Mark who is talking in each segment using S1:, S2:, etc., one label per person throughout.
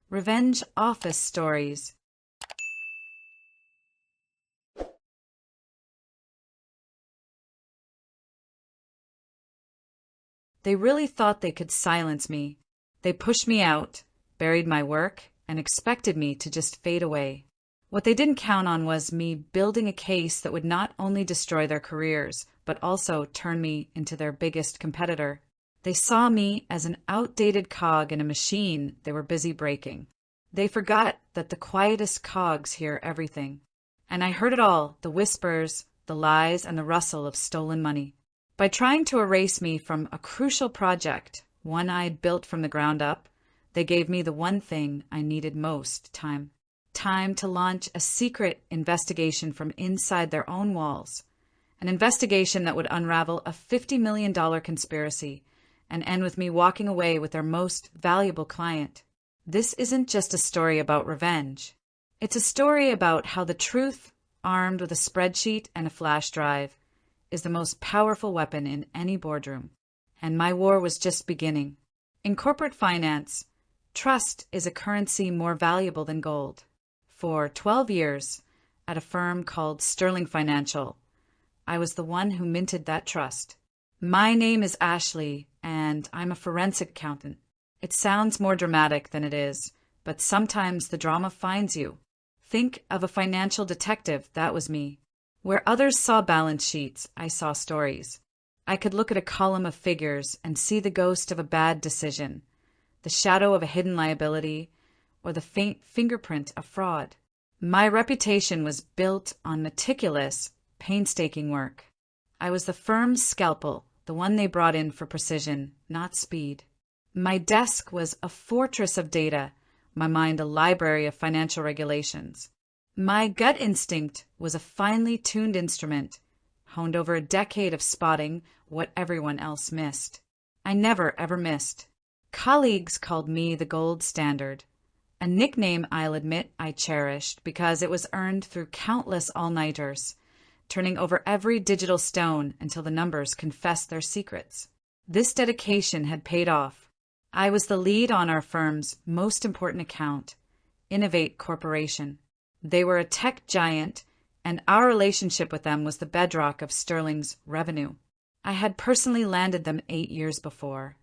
S1: Revenge office stories. They really thought they could silence me. They pushed me out, buried my work, and expected me to just fade away. What they didn't count on was me building a case that would not only destroy their careers, but also turn me into their biggest competitor. They saw me as an outdated cog in a machine they were busy breaking. They forgot that the quietest cogs hear everything. And I heard it all, the whispers, the lies, and the rustle of stolen money. By trying to erase me from a crucial project, one I'd built from the ground up, they gave me the one thing I needed most: time. Time to launch a secret investigation from inside their own walls. An investigation that would unravel a $50 million conspiracy and end with me walking away with their most valuable client. This isn't just a story about revenge. It's a story about how the truth, armed with a spreadsheet and a flash drive, is the most powerful weapon in any boardroom. And my war was just beginning. In corporate finance, trust is a currency more valuable than gold. For 12 years, at a firm called Sterling Financial, I was the one who minted that trust. My name is Ashley, and I'm a forensic accountant. It sounds more dramatic than it is, but sometimes the drama finds you. Think of a financial detective. That was me. Where others saw balance sheets, I saw stories. I could look at a column of figures and see the ghost of a bad decision, the shadow of a hidden liability, or the faint fingerprint of fraud. My reputation was built on meticulous, painstaking work. I was the firm's scalpel, the one they brought in for precision, not speed. My desk was a fortress of data, my mind a library of financial regulations. My gut instinct was a finely tuned instrument, honed over a decade of spotting what everyone else missed. I never, ever missed. Colleagues called me the gold standard, a nickname I'll admit I cherished because it was earned through countless all-nighters, turning over every digital stone until the numbers confessed their secrets. This dedication had paid off. I was the lead on our firm's most important account, Innovate Corporation. They were a tech giant, and our relationship with them was the bedrock of Sterling's revenue. I had personally landed them 8 years before,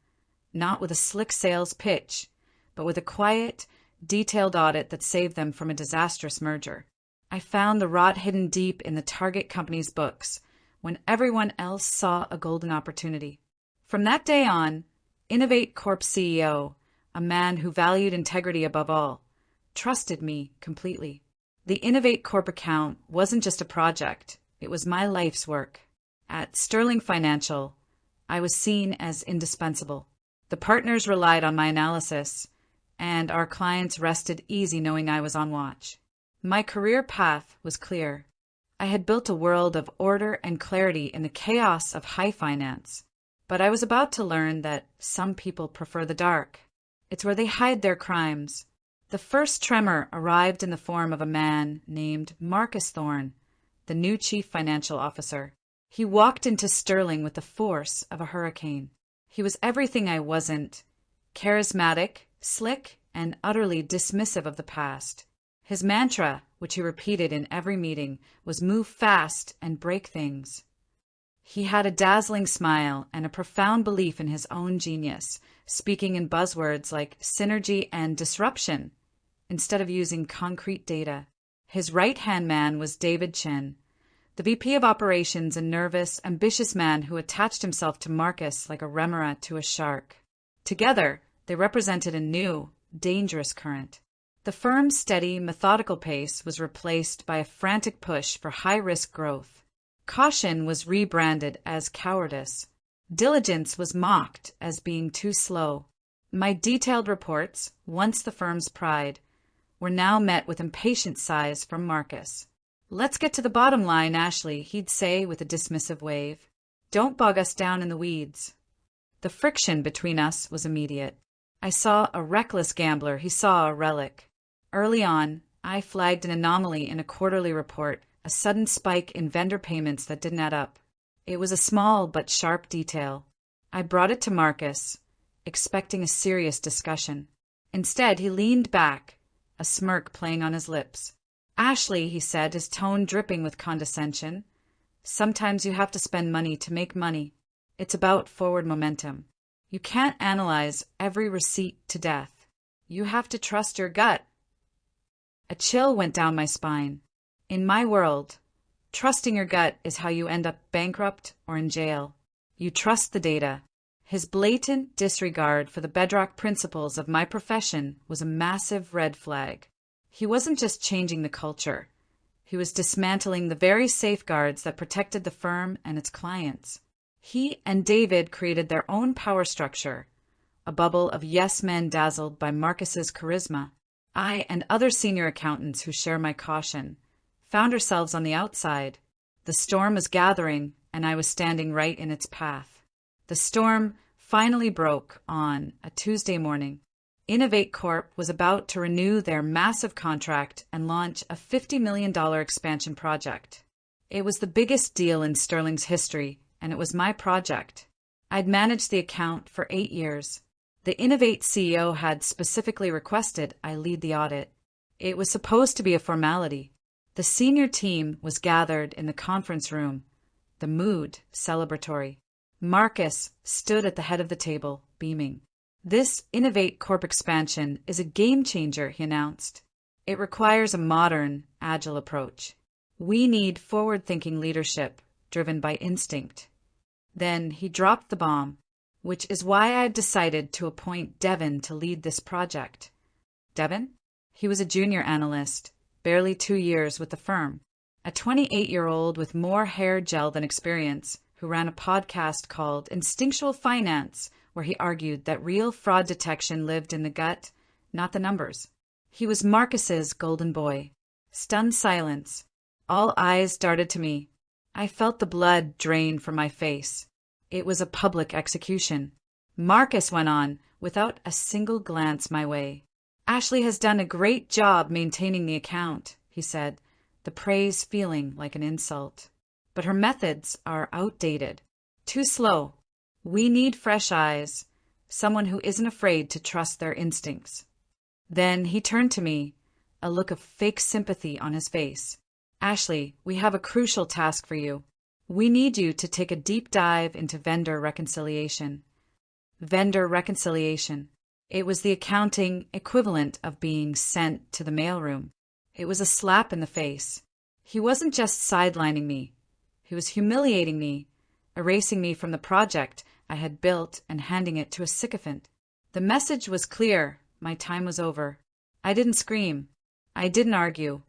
S1: not with a slick sales pitch, but with a quiet, detailed audit that saved them from a disastrous merger. I found the rot hidden deep in the target company's books when everyone else saw a golden opportunity. From that day on, Innovate Corp CEO, a man who valued integrity above all, trusted me completely. The Innovate Corp account wasn't just a project, it was my life's work. At Sterling Financial, I was seen as indispensable. The partners relied on my analysis, and our clients rested easy knowing I was on watch. My career path was clear. I had built a world of order and clarity in the chaos of high finance, but I was about to learn that some people prefer the dark. It's where they hide their crimes. The first tremor arrived in the form of a man named Marcus Thorne, the new chief financial officer. He walked into Sterling with the force of a hurricane. He was everything I wasn't: charismatic, slick, and utterly dismissive of the past. His mantra, which he repeated in every meeting, was move fast and break things. He had a dazzling smile and a profound belief in his own genius, speaking in buzzwords like synergy and disruption, instead of using concrete data. His right-hand man was David Chen, the VP of Operations, a nervous, ambitious man who attached himself to Marcus like a remora to a shark. Together, they represented a new, dangerous current. The firm's steady, methodical pace was replaced by a frantic push for high-risk growth. Caution was rebranded as cowardice. Diligence was mocked as being too slow. My detailed reports, once the firm's pride, were now met with impatient sighs from Marcus. "Let's get to the bottom line, Ashley," he'd say with a dismissive wave. "Don't bog us down in the weeds." The friction between us was immediate. I saw a reckless gambler, he saw a relic. Early on, I flagged an anomaly in a quarterly report, a sudden spike in vendor payments that didn't add up. It was a small but sharp detail. I brought it to Marcus, expecting a serious discussion. Instead, he leaned back, a smirk playing on his lips. "Ashley," he said, his tone dripping with condescension, "sometimes you have to spend money to make money. It's about forward momentum. You can't analyze every receipt to death. You have to trust your gut." A chill went down my spine. In my world, trusting your gut is how you end up bankrupt or in jail. You trust the data. His blatant disregard for the bedrock principles of my profession was a massive red flag. He wasn't just changing the culture. He was dismantling the very safeguards that protected the firm and its clients. He and David created their own power structure, a bubble of yes-men dazzled by Marcus's charisma. I and other senior accountants who share my caution found ourselves on the outside. The storm was gathering, and I was standing right in its path. The storm finally broke on a Tuesday morning. Innovate Corp was about to renew their massive contract and launch a $50 million expansion project. It was the biggest deal in Sterling's history, and it was my project. I'd managed the account for 8 years. The Innovate CEO had specifically requested I lead the audit. It was supposed to be a formality. The senior team was gathered in the conference room, the mood celebratory. Marcus stood at the head of the table, beaming. "This Innovate Corp expansion is a game changer," he announced. "It requires a modern, agile approach. We need forward-thinking leadership, driven by instinct." Then he dropped the bomb, "which is why I've decided to appoint Devin to lead this project." Devin? He was a junior analyst, barely 2 years with the firm, a 28-year-old with more hair gel than experience, who ran a podcast called Instinctual Finance, where he argued that real fraud detection lived in the gut, not the numbers. He was Marcus's golden boy. Stunned silence. All eyes darted to me. I felt the blood drain from my face. It was a public execution. Marcus went on, without a single glance my way. "Ashley has done a great job maintaining the account," he said, the praise feeling like an insult. "But her methods are outdated. Too slow. We need fresh eyes, someone who isn't afraid to trust their instincts." Then he turned to me, a look of fake sympathy on his face. "Ashley, we have a crucial task for you. We need you to take a deep dive into vendor reconciliation." Vendor reconciliation. It was the accounting equivalent of being sent to the mailroom. It was a slap in the face. He wasn't just sidelining me. He was humiliating me, erasing me from the project I had built and handing it to a sycophant. The message was clear. My time was over. I didn't scream. I didn't argue.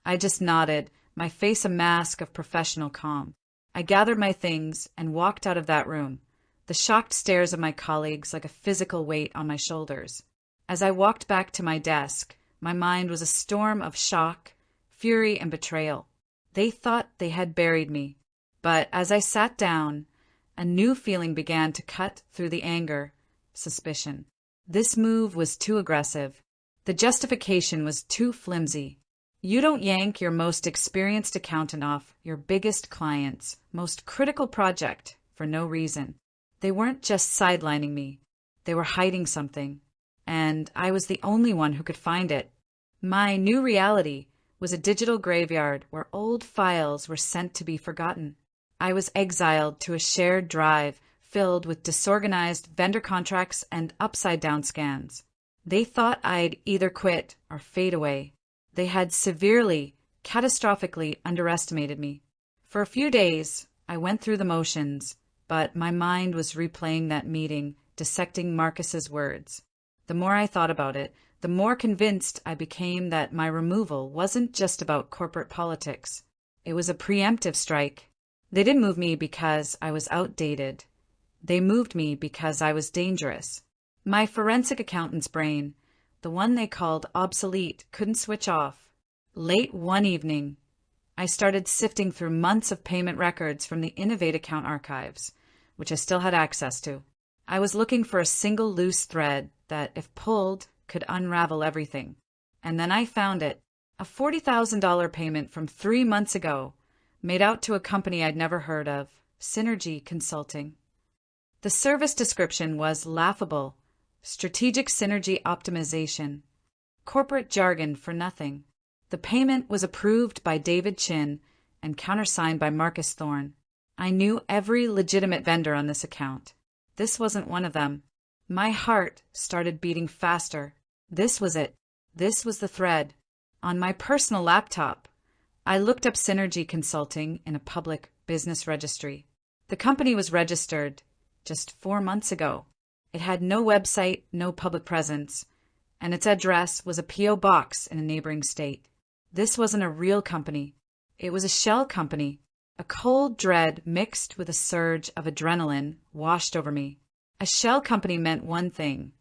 S1: I just nodded, my face a mask of professional calm. I gathered my things and walked out of that room, the shocked stares of my colleagues like a physical weight on my shoulders. As I walked back to my desk, my mind was a storm of shock, fury, and betrayal. They thought they had buried me. But as I sat down, a new feeling began to cut through the anger, suspicion. This move was too aggressive. The justification was too flimsy. You don't yank your most experienced accountant off your biggest client's most critical project for no reason. They weren't just sidelining me. They were hiding something, and I was the only one who could find it. My new reality was a digital graveyard where old files were sent to be forgotten. I was exiled to a shared drive filled with disorganized vendor contracts and upside-down scans. They thought I'd either quit or fade away. They had severely, catastrophically underestimated me. For a few days, I went through the motions, but my mind was replaying that meeting, dissecting Marcus's words. The more I thought about it, the more convinced I became that my removal wasn't just about corporate politics. It was a preemptive strike. They didn't move me because I was outdated. They moved me because I was dangerous. My forensic accountant's brain, the one they called obsolete, couldn't switch off. Late one evening, I started sifting through months of payment records from the Innovate account archives, which I still had access to. I was looking for a single loose thread that, if pulled, could unravel everything. And then I found it. A $40,000 payment from 3 months ago, made out to a company I'd never heard of, Synergy Consulting. The service description was laughable, Strategic synergy optimization. Corporate jargon for nothing. The payment was approved by David Chin and countersigned by Marcus Thorne. I knew every legitimate vendor on this account. This wasn't one of them. My heart started beating faster. This was it. This was the thread. On my personal laptop, I looked up Synergy Consulting in a public business registry. The company was registered just 4 months ago. It had no website, no public presence, and its address was a P.O. box in a neighboring state. This wasn't a real company. It was a shell company. A cold dread mixed with a surge of adrenaline washed over me. A shell company meant one thing.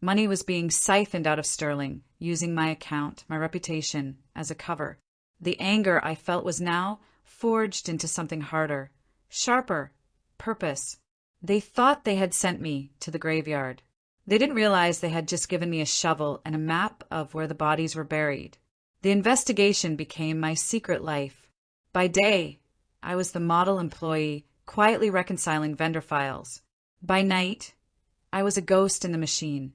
S1: Money was being siphoned out of Sterling, using my account, my reputation, as a cover. The anger I felt was now forged into something harder, sharper, purpose. They thought they had sent me to the graveyard. They didn't realize they had just given me a shovel and a map of where the bodies were buried. The investigation became my secret life. By day, I was the model employee, quietly reconciling vendor files. By night, I was a ghost in the machine,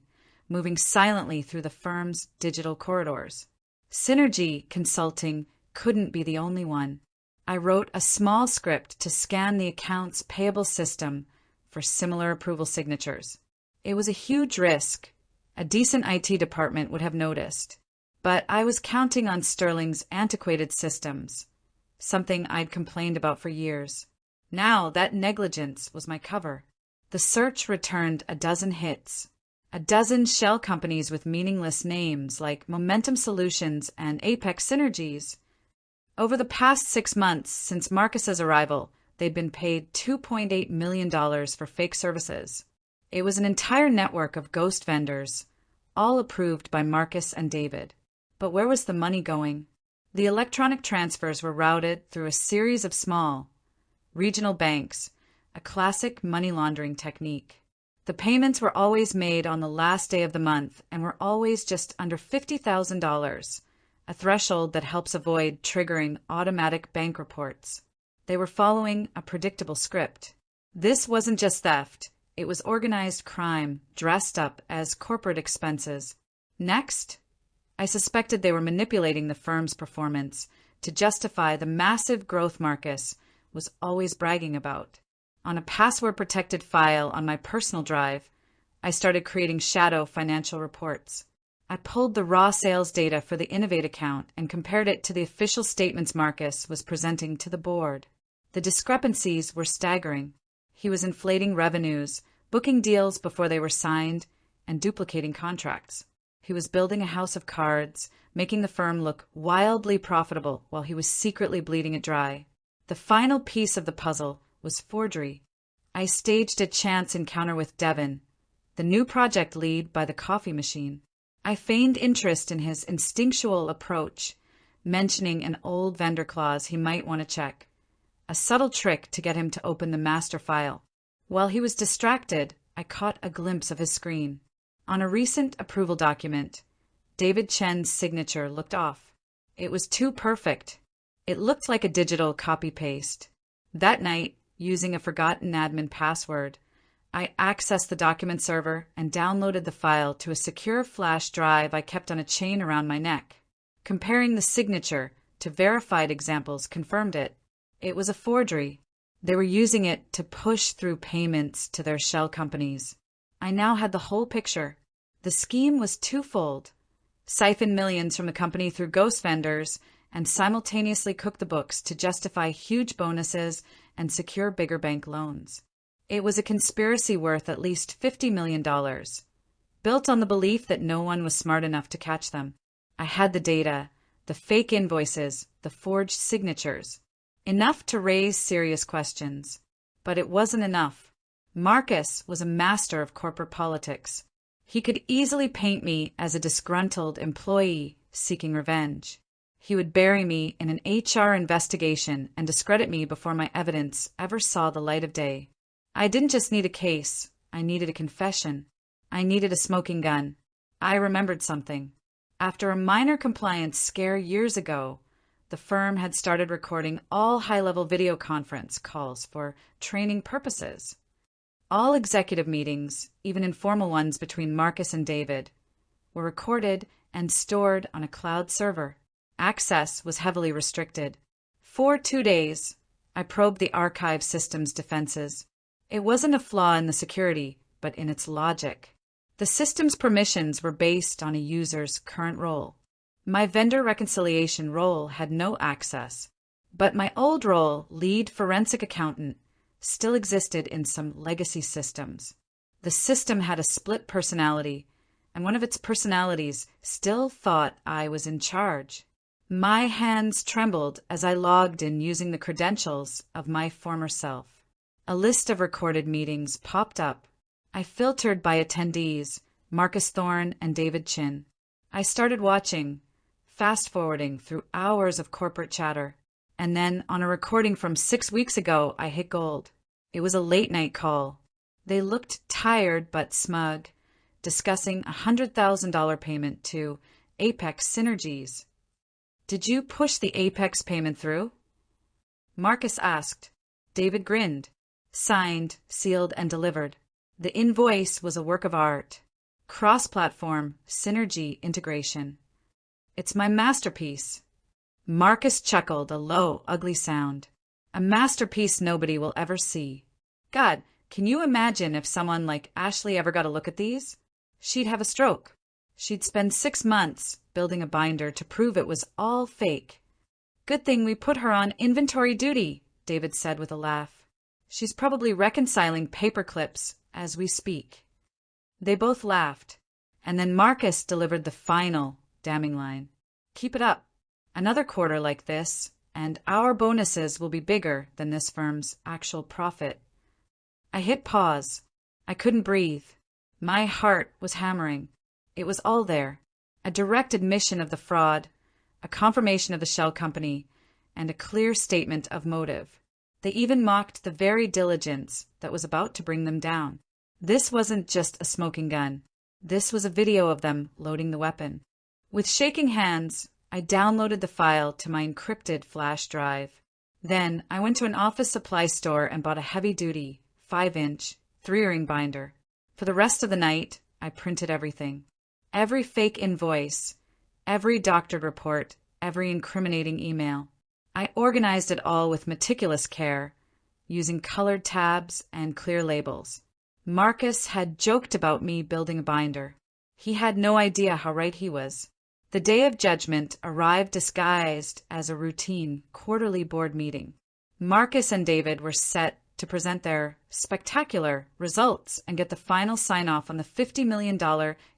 S1: moving silently through the firm's digital corridors. Synergy Consulting couldn't be the only one. I wrote a small script to scan the accounts payable system for similar approval signatures. It was a huge risk. A decent IT department would have noticed. But I was counting on Sterling's antiquated systems, something I'd complained about for years. Now that negligence was my cover. The search returned a dozen hits. A dozen shell companies with meaningless names like Momentum Solutions and Apex Synergies. Over the past 6 months since Marcus's arrival, they'd been paid $2.8 million for fake services. It was an entire network of ghost vendors, all approved by Marcus and David. But where was the money going? The electronic transfers were routed through a series of small, regional banks, a classic money laundering technique. The payments were always made on the last day of the month and were always just under $50,000, a threshold that helps avoid triggering automatic bank reports. They were following a predictable script. This wasn't just theft. It was organized crime dressed up as corporate expenses. Next, I suspected they were manipulating the firm's performance to justify the massive growth Marcus was always bragging about. On a password-protected file on my personal drive, I started creating shadow financial reports. I pulled the raw sales data for the Innovate account and compared it to the official statements Marcus was presenting to the board. The discrepancies were staggering. He was inflating revenues, booking deals before they were signed, and duplicating contracts. He was building a house of cards, making the firm look wildly profitable while he was secretly bleeding it dry. The final piece of the puzzle was forgery. I staged a chance encounter with Devin, the new project lead by the coffee machine. I feigned interest in his instinctual approach, mentioning an old vendor clause he might want to check, a subtle trick to get him to open the master file. While he was distracted, I caught a glimpse of his screen. On a recent approval document, David Chen's signature looked off. It was too perfect. It looked like a digital copy-paste. That night, using a forgotten admin password, I accessed the document server and downloaded the file to a secure flash drive I kept on a chain around my neck. Comparing the signature to verified examples confirmed it. It was a forgery. They were using it to push through payments to their shell companies. I now had the whole picture. The scheme was twofold: siphon millions from the company through ghost vendors and simultaneously cook the books to justify huge bonuses and secure bigger bank loans. It was a conspiracy worth at least $50 million, built on the belief that no one was smart enough to catch them. I had the data, the fake invoices, the forged signatures. Enough to raise serious questions. But it wasn't enough. Marcus was a master of corporate politics. He could easily paint me as a disgruntled employee seeking revenge. He would bury me in an HR investigation and discredit me before my evidence ever saw the light of day. I didn't just need a case. I needed a confession. I needed a smoking gun. I remembered something. After a minor compliance scare years ago, the firm had started recording all high-level video conference calls for training purposes. All executive meetings, even informal ones between Marcus and David, were recorded and stored on a cloud server. Access was heavily restricted. For 2 days, I probed the archive system's defenses. It wasn't a flaw in the security, but in its logic. The system's permissions were based on a user's current role. My vendor reconciliation role had no access, but my old role, lead forensic accountant, still existed in some legacy systems. The system had a split personality, and one of its personalities still thought I was in charge. My hands trembled as I logged in using the credentials of my former self. A list of recorded meetings popped up. I filtered by attendees, Marcus Thorne and David Chin. I started watching, fast-forwarding through hours of corporate chatter. And then, on a recording from 6 weeks ago, I hit gold. It was a late-night call. They looked tired but smug, discussing a $100,000 payment to Apex Synergies. "Did you push the Apex payment through?" Marcus asked. David grinned. Signed, sealed, and delivered. The invoice was a work of art. Cross-platform, synergy integration. "It's my masterpiece." Marcus chuckled, a low, ugly sound. "A masterpiece nobody will ever see. God, can you imagine if someone like Ashley ever got a look at these? She'd have a stroke. She'd spend 6 months building a binder to prove it was all fake." "Good thing we put her on inventory duty," David said with a laugh. "She's probably reconciling paper clips as we speak." They both laughed, and then Marcus delivered the final, damning line. "Keep it up. Another quarter like this, and our bonuses will be bigger than this firm's actual profit." I hit pause. I couldn't breathe. My heart was hammering. It was all there. A direct admission of the fraud, a confirmation of the shell company, and a clear statement of motive. They even mocked the very diligence that was about to bring them down. This wasn't just a smoking gun. This was a video of them loading the weapon. With shaking hands, I downloaded the file to my encrypted flash drive. Then I went to an office supply store and bought a heavy-duty, 5-inch, 3-ring binder. For the rest of the night, I printed everything. Every fake invoice, every doctored report, every incriminating email. I organized it all with meticulous care, using colored tabs and clear labels. Marcus had joked about me building a binder. He had no idea how right he was. The day of judgment arrived disguised as a routine quarterly board meeting. Marcus and David were set to present their spectacular results and get the final sign-off on the $50 million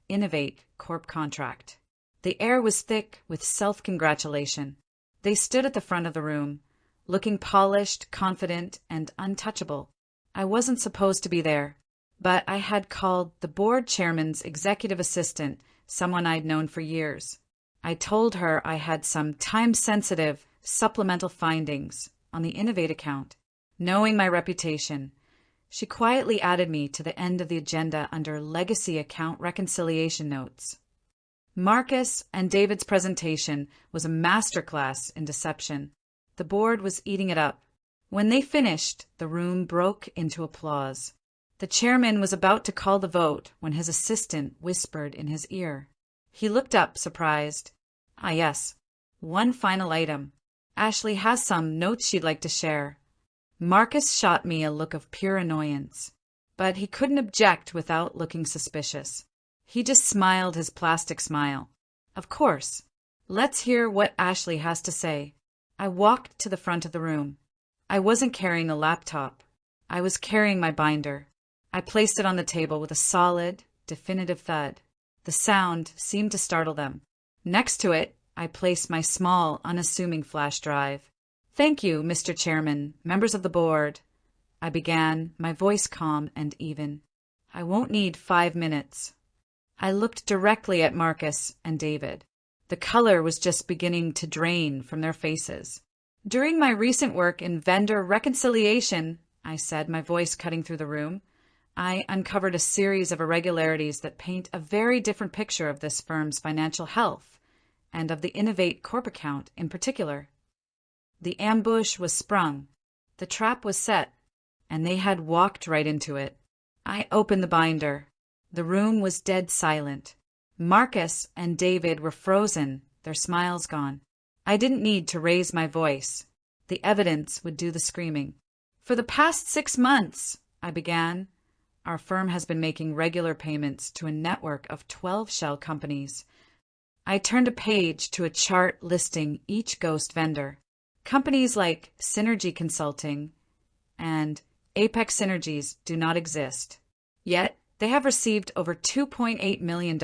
S1: Innovate Corp contract. The air was thick with self-congratulation. They stood at the front of the room, looking polished, confident, and untouchable. I wasn't supposed to be there, but I had called the board chairman's executive assistant, someone I'd known for years. I told her I had some time-sensitive supplemental findings on the Innovate account. Knowing my reputation, she quietly added me to the end of the agenda under Legacy Account Reconciliation Notes. Marcus and David's presentation was a masterclass in deception. The board was eating it up. When they finished, the room broke into applause. The chairman was about to call the vote when his assistant whispered in his ear. He looked up, surprised. "Ah, yes. One final item. Ashley has some notes she'd like to share." Marcus shot me a look of pure annoyance, but he couldn't object without looking suspicious. He just smiled his plastic smile. "Of course. Let's hear what Ashley has to say." I walked to the front of the room. I wasn't carrying a laptop. I was carrying my binder. I placed it on the table with a solid, definitive thud. The sound seemed to startle them. Next to it, I placed my small, unassuming flash drive. "Thank you, Mr. Chairman, members of the board," I began, my voice calm and even. "I won't need 5 minutes." I looked directly at Marcus and David. The color was just beginning to drain from their faces. "During my recent work in vendor reconciliation," I said, my voice cutting through the room, "I uncovered a series of irregularities that paint a very different picture of this firm's financial health, and of the Innovate Corp account in particular. The ambush was sprung, the trap was set, and they had walked right into it. I opened the binder. The room was dead silent. Marcus and David were frozen, their smiles gone. I didn't need to raise my voice. The evidence would do the screaming. For the past 6 months, I began, our firm has been making regular payments to a network of 12 shell companies. I turned a page to a chart listing each ghost vendor. Companies like Synergy Consulting and Apex Synergies do not exist. Yet, they have received over $2.8 million,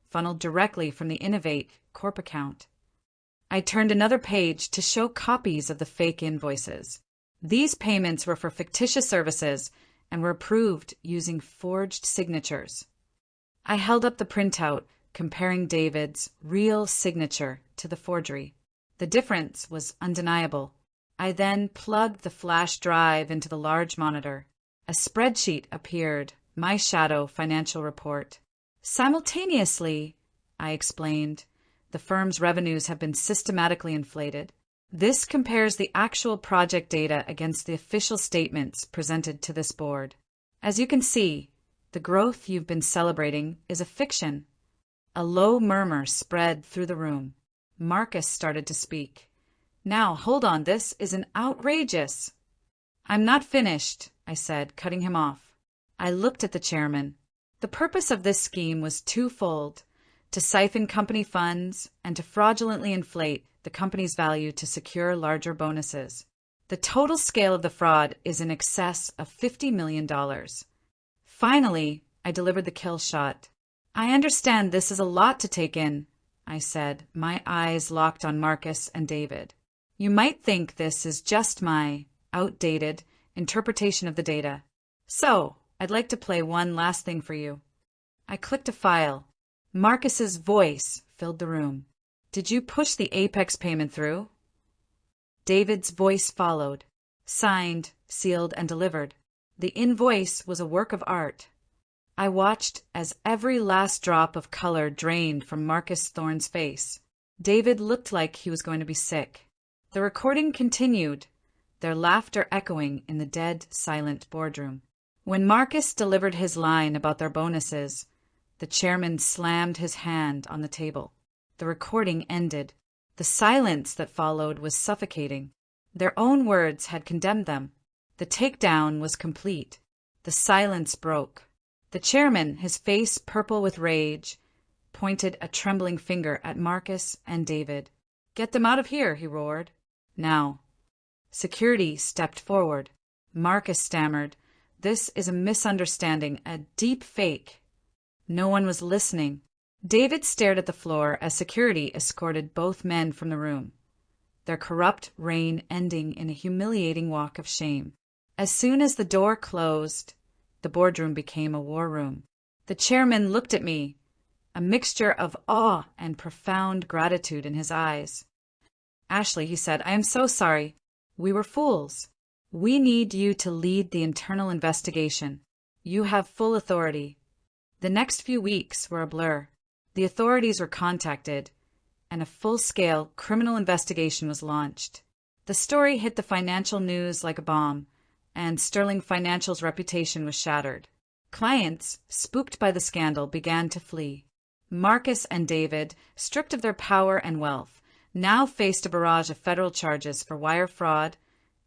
S1: funneled directly from the Innovate Corp account. I turned another page to show copies of the fake invoices. These payments were for fictitious services and were approved using forged signatures. I held up the printout, comparing David's real signature to the forgery. The difference was undeniable. I then plugged the flash drive into the large monitor. A spreadsheet appeared, my shadow financial report. Simultaneously, I explained, the firm's revenues have been systematically inflated. This compares the actual project data against the official statements presented to this board. As you can see, the growth you've been celebrating is a fiction. A low murmur spread through the room. Marcus started to speak. Now, hold on, this isn't outrageous. I'm not finished, I said, cutting him off. I looked at the chairman. The purpose of this scheme was twofold: to siphon company funds and to fraudulently inflate the company's value to secure larger bonuses. The total scale of the fraud is in excess of $50 million. Finally, I delivered the kill shot. I understand this is a lot to take in, I said, my eyes locked on Marcus and David. You might think this is just my outdated interpretation of the data. So, I'd like to play one last thing for you. I clicked a file. Marcus's voice filled the room. Did you push the Apex payment through? David's voice followed. Signed, sealed, and delivered. The invoice was a work of art. I watched as every last drop of color drained from Marcus Thorne's face. David looked like he was going to be sick. The recording continued, their laughter echoing in the dead, silent boardroom. When Marcus delivered his line about their bonuses, the chairman slammed his hand on the table. The recording ended. The silence that followed was suffocating. Their own words had condemned them. The takedown was complete. The silence broke. The chairman, his face purple with rage, pointed a trembling finger at Marcus and David. "Get them out of here," he roared. "Now." Security stepped forward. Marcus stammered, "This is a misunderstanding, a deep fake." No one was listening. David stared at the floor as security escorted both men from the room, their corrupt reign ending in a humiliating walk of shame. As soon as the door closed, the boardroom became a war room. The chairman looked at me, a mixture of awe and profound gratitude in his eyes. "Ashley," he said, "I am so sorry. We were fools. We need you to lead the internal investigation. You have full authority." The next few weeks were a blur. The authorities were contacted, and a full-scale criminal investigation was launched. The story hit the financial news like a bomb, and Sterling Financial's reputation was shattered. Clients, spooked by the scandal, began to flee. Marcus and David, stripped of their power and wealth, now faced a barrage of federal charges for wire fraud,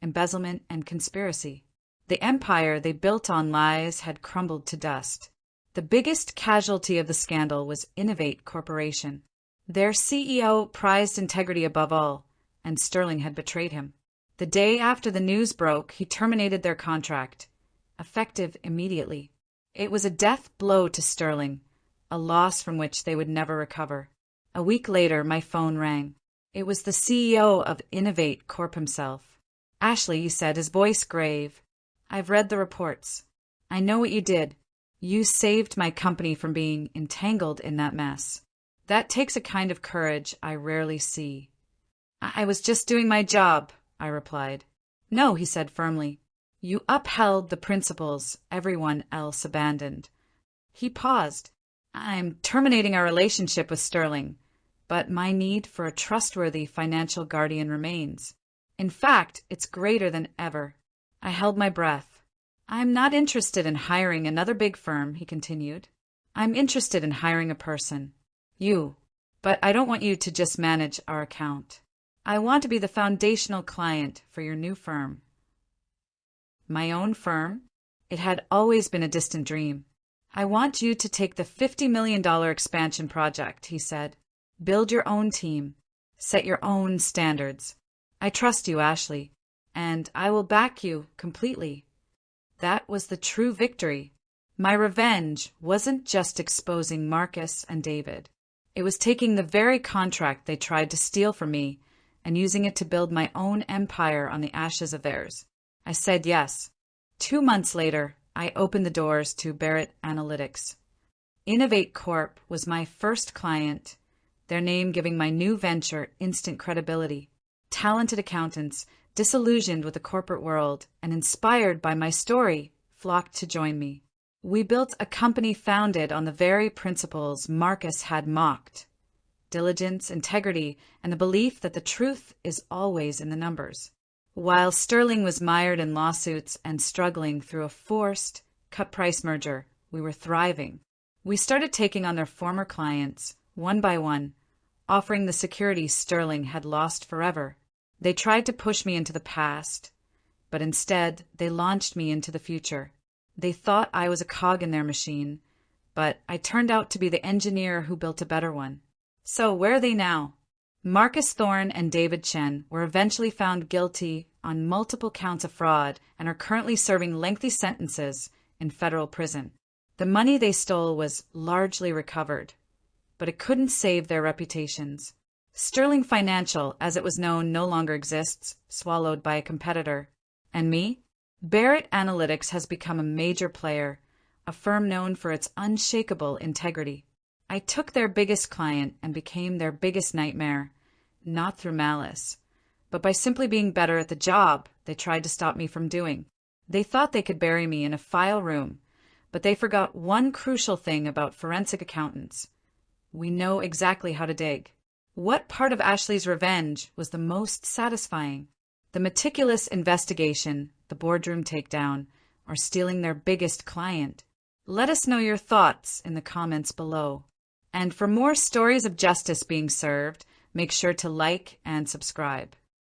S1: embezzlement, and conspiracy. The empire they built on lies had crumbled to dust. The biggest casualty of the scandal was Innovate Corporation. Their CEO prized integrity above all, and Sterling had betrayed him. The day after the news broke, he terminated their contract, effective immediately. It was a death blow to Sterling, a loss from which they would never recover. A week later, my phone rang. It was the CEO of Innovate Corp himself. "Ashley," he said, his voice grave, "I've read the reports. I know what you did. You saved my company from being entangled in that mess. That takes a kind of courage I rarely see." "I was just doing my job," I replied. "No," he said firmly. "You upheld the principles everyone else abandoned." He paused. "I'm terminating our relationship with Sterling, but my need for a trustworthy financial guardian remains. In fact, it's greater than ever." I held my breath. I'm not interested in hiring another big firm, he continued. I'm interested in hiring a person. You. But I don't want you to just manage our account. I want to be the foundational client for your new firm. My own firm? It had always been a distant dream. I want you to take the $50 million expansion project, he said. Build your own team. Set your own standards. I trust you, Ashley, and I will back you completely. That was the true victory. My revenge wasn't just exposing Marcus and David. It was taking the very contract they tried to steal from me and using it to build my own empire on the ashes of theirs. I said yes. 2 months later, I opened the doors to Barrett Analytics. Innovate Corp was my first client, their name giving my new venture instant credibility. Talented accountants, disillusioned with the corporate world and inspired by my story, flocked to join me. We built a company founded on the very principles Marcus had mocked: diligence, integrity, and the belief that the truth is always in the numbers. While Sterling was mired in lawsuits and struggling through a forced, cut-price merger, we were thriving. We started taking on their former clients, one by one, offering the security Sterling had lost forever. They tried to push me into the past, but instead they launched me into the future. They thought I was a cog in their machine, but I turned out to be the engineer who built a better one. So where are they now? Marcus Thorne and David Chen were eventually found guilty on multiple counts of fraud and are currently serving lengthy sentences in federal prison. The money they stole was largely recovered, but it couldn't save their reputations. Sterling Financial, as it was known, no longer exists, swallowed by a competitor. And me? Barrett Analytics has become a major player, a firm known for its unshakable integrity. I took their biggest client and became their biggest nightmare, not through malice, but by simply being better at the job they tried to stop me from doing. They thought they could bury me in a file room, but they forgot one crucial thing about forensic accountants. We know exactly how to dig. What part of Ashley's revenge was the most satisfying? The meticulous investigation, the boardroom takedown, or stealing their biggest client? Let us know your thoughts in the comments below. And for more stories of justice being served, make sure to like and subscribe.